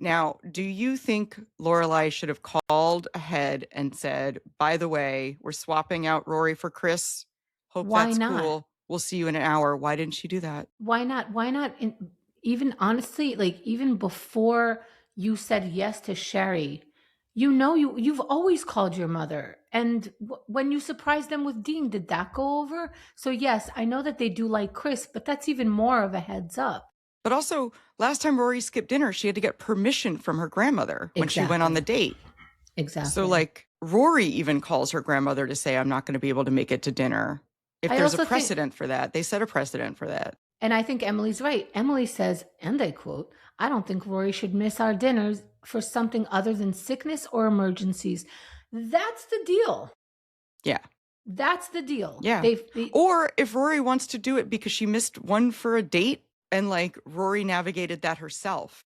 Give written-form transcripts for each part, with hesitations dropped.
Now, do you think Lorelai should have called ahead and said, by the way, we're swapping out Rory for Chris? Hope Why that's not? cool. We'll see you in an hour. Why didn't she do that? Why not? Why not? Even honestly, like even before you said yes to Sherry, you've always called your mother, and when you surprised them with Dean, did that go over? So yes, I know that they do like Chris, but that's even more of a heads up. But also, last time Rory skipped dinner, she had to get permission from her grandmother when she went on the Exactly. date. So, Exactly. like, Rory even calls her grandmother to say, I'm not going to be able to make it to dinner. If I there's a also think, precedent for that, they set a precedent for that. and I think Emily's right. Emily says, and I quote, I don't think Rory should miss our dinners for something other than sickness or emergencies. That's the deal. Yeah. That's the deal. Yeah. Or if Rory wants to do it because she missed one for a date and like Rory navigated that herself.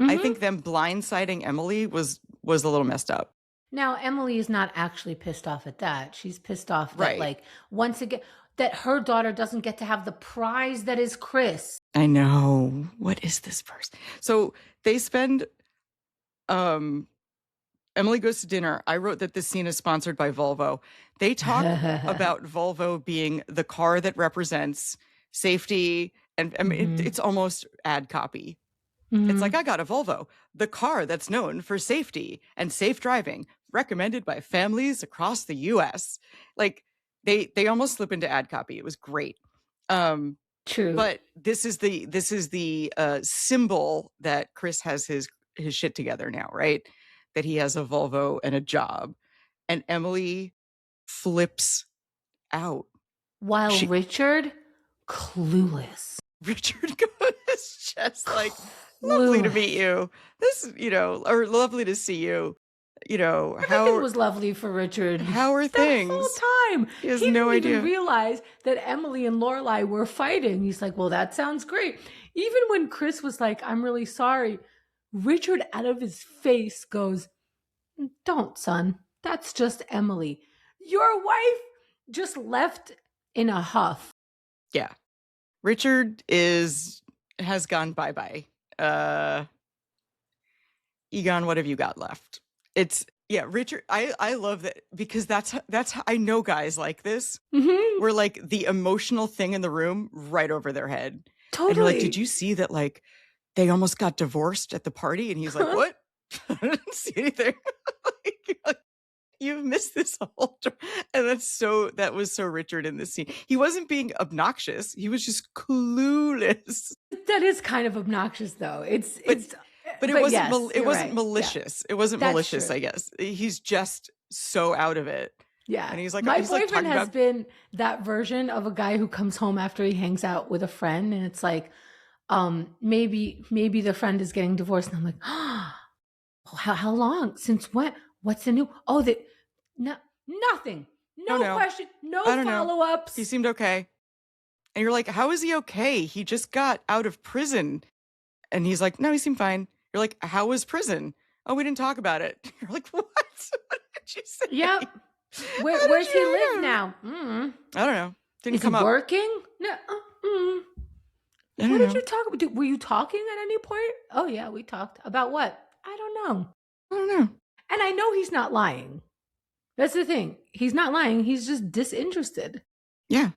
I think them blindsiding Emily was a little messed up. Now, Emily is not actually pissed off at that. She's pissed off that, Right. like, once again, that her daughter doesn't get to have the prize that is Chris. I know. What is this person? So they spend, Emily goes to dinner. I wrote that this scene is sponsored by Volvo. They talk about Volvo being the car that represents safety. And I mean, it's almost ad copy. It's like, I got a Volvo, the car that's known for safety and safe driving, recommended by families across the US. Like they almost slip into ad copy. It was great. True. But this is the symbol that Chris has his shit together now, right? That he has a Volvo and a job. And Emily flips out. While Richard, clueless. Richard goes just like, lovely to meet you. This, or lovely to see you. Everything was lovely for Richard. How are things? The whole time. He has He no didn't idea. even realize that Emily and Lorelai were fighting. He's like, well, that sounds great. Even when Chris was like, I'm really sorry, Richard out of his face goes, don't, son. That's just Emily. Your wife just left in a huff. Yeah. Richard has gone bye-bye. Egon, what have you got left? Richard, I love that because that's how I know guys like this. Where like the emotional thing in the room right over their head. Totally. And you're like, did you see that like they almost got divorced at the party? And he's like, what? I didn't see anything. like, you've missed this whole time. And that was so Richard in this scene. He wasn't being obnoxious. He was just clueless. That is kind of obnoxious though. But it wasn't malicious. Yeah. It wasn't malicious, true. I guess. He's just so out of it. Yeah. And he's like, my boyfriend has been that version of a guy who comes home after he hangs out with a friend. And it's like, maybe the friend is getting divorced. And I'm like, oh, how long? Since when? What's the new? Oh, nothing. No question. No follow-ups. He seemed okay. And you're like, how is he okay? He just got out of prison. And he's like, no, he seemed fine. You're like, how was prison? Oh, we didn't talk about it. You're like, what? What did you say? Yep. Where's he live now? I don't know. Didn't Is come he up. Working? No. What did you talk about? Were you talking at any point? Oh, yeah, we talked. About what? I don't know. And I know he's not lying. That's the thing. He's not lying. He's just disinterested. Yeah.